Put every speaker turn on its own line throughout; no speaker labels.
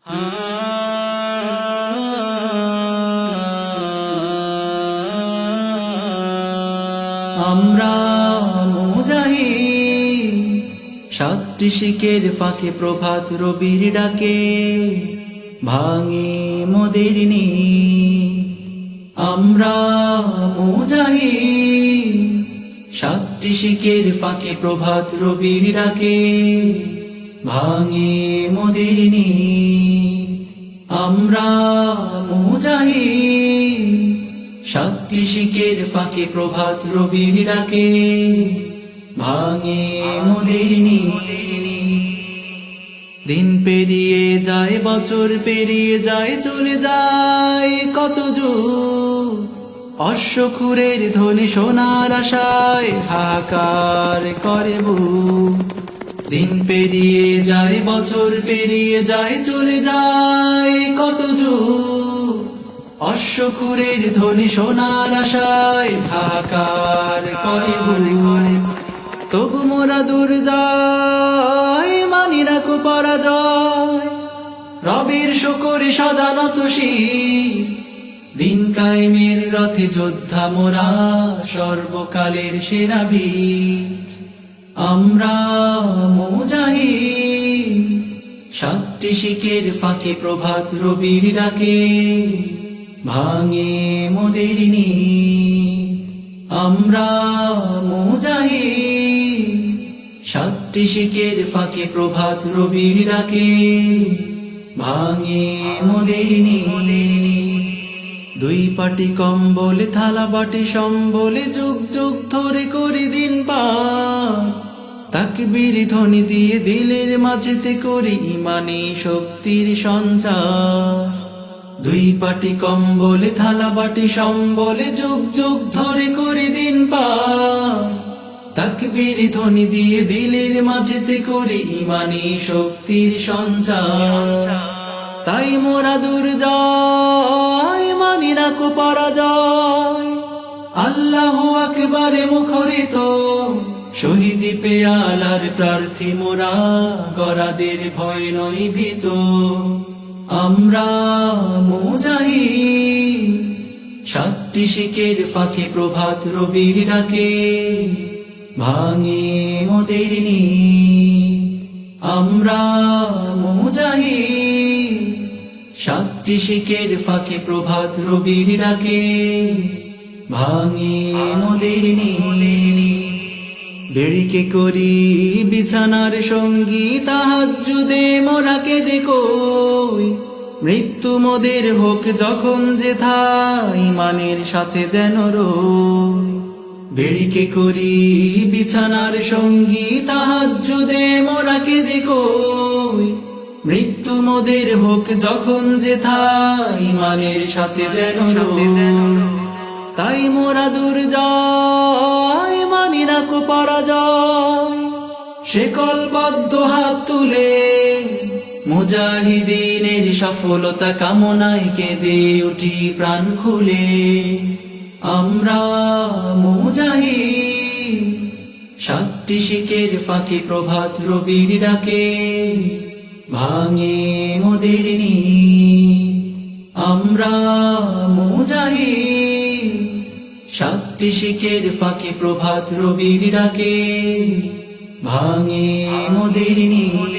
আমরা মুজাহিদ, সাতটি শিকের ফাঁকে প্রভাত রবির ডাকে ভাঙে মোদের নীড়। আমরা মুজাহিদ, সাতটি শিকের ফাঁকে প্রভাত রবির ডাকে ভাঙে মোদের নীড়। আমরা মুজাহিদ, সাতটি শিকের ফাঁকে প্রভাত রবির ডাকে ভাঙে মোদের নীড়। দিন পেরিয়ে যায়, বছর পেরিয়ে যায়, চলে যায় কত যুগ। অশ্বক্ষুরের ধ্বনি শোনার আশায় হাহাকার করে বুক। দিন পেরিয়ে যায়, বছর পেরিয়ে যায়, চলে যায় কত যুগ। অশ্বক্ষুরের ধ্বনি শোনার আশায় হাহাকার করে বুক। তবু মোরা দূর যায়, মানি না কো পরাজয়। রবের শুকরে সদা নত শির, দিন কায়েমের রথে যোদ্ধা মোরা, সর্বকালের সেরা বীর। আমরা মুজাহিদ, সাতটি শিকের ফাঁকে প্রভাত রবির ডাকে ভাঙে মোদের নীড়। আমরা মুজাহিদ, সাতটি শিকের ফাঁকে প্রভাত রবির ডাকে ভাঙে মোদের নীড়। দুই পাটি কম্বলে থালা বাটি সম্বলে যুগ যুগ ধরে করি দিন পার। তাকবীর ধ্বনি দিয়ে দিলের মাঝেতে করি ইমানি শক্তির সঞ্চার। দুই পাটি কম্বলে থালা বাটি সম্বলে যুগ যুগ ধরে করি দিন পার। তাকবীর ধ্বনি দিয়ে দিলের মাঝেতে করি ইমানি শক্তির সঞ্চার। তাই মোরা দূর যায়, মানি না কো পরাজয়। আল্লাহু আকবার মুখরিত, শহীদি পেয়ালার প্রার্থী মোরা, গরাদের ভয় নই ভীত। আমরা মুজাহিদ, সাতটি শিকের ফাঁকে প্রভাত রবির ডাকে ভাঙে মোদের নীড়। আমরা মুজাহিদ, সাতটি শিকের ফাঁকে প্রভাত রবির ডাকে ভাঙে মোদের নীড়। বেড়িকে করি বিছানার সঙ্গী, তাহাজ্জুদে মোরা কেঁদে কই। মৃত্যু মোদের হোক যখন যেথায়, ইমানের সাথে যেন রই। বেড়িকে করি বিছানার সঙ্গী, তাহাজ্জুদে মোরা কেঁদে কই। মৃত্যু মোদের হোক যখন যেথায়, ইমানের সাথে যেন রই। তাই মোরা দূর যায়, মানি না কো পরাজয়। শেকলবদ্ধ হাত তুলে মুজাহিদিনের সফলতা কামনায় কেঁদে উঠি প্রাণ খুলে। আমরা মুজাহিদ, সাতটি শিকের ফাঁকে প্রভাত রবির ডাকে ভাঙে মোদের নীড়। আমরা মুজাহিদ, সাতটি শিকের ফাঁকে প্রভাত রবির ডাকে ভাঙে মোদের নীড়।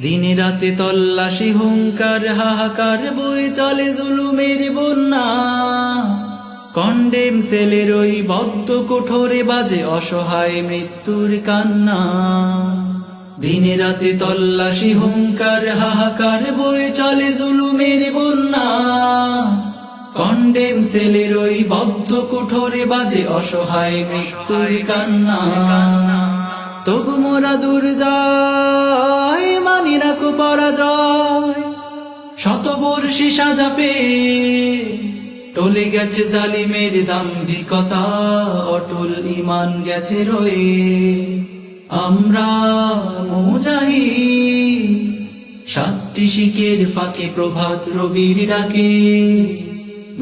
দিনে রাতে তল্লাশি হুঙ্কার হাহাকার, বয়ে চলে জুলুমের বন্যা। কন্ডেম সেলের ওই বদ্ধ কোঠরে বাজে অসহায় মৃত্যুর কান্না। দিনে রাতে তল্লাশি হুঙ্কার হাহাকার, বয়ে চলে জুলুমের বন্যা। কন্ডেম সেলের ওই বদ্ধ কোঠরে বাজে অসহায় মৃত্যুর কান্না। তবু মোরা দূর যায়, মানি না কো পরাজয়। শতবর্ষী সাজা পেয়ে টলে গেছে জালিমের দাম্ভিকতা, অটল ঈমান গেছে রয়ে। আমরা মুজাহিদ, সাতটি শিকের ফাঁকে প্রভাত রবির ডাকে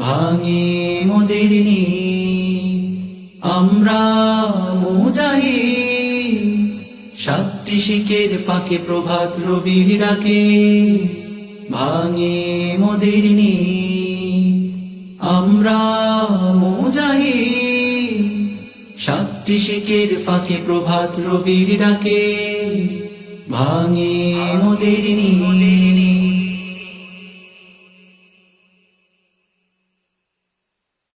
ভাঙে মোদের নীড়। আমরা মুজাহিদ, সাতটি শিকের ফাঁকে প্রভাত রবির ডাকে ভাঙে মোদের নীত। আমরা মুজাহিদ সাতটি শিকের ফাঁকে প্রভাত রবির ডাকে ভাঙে মোদের নীত।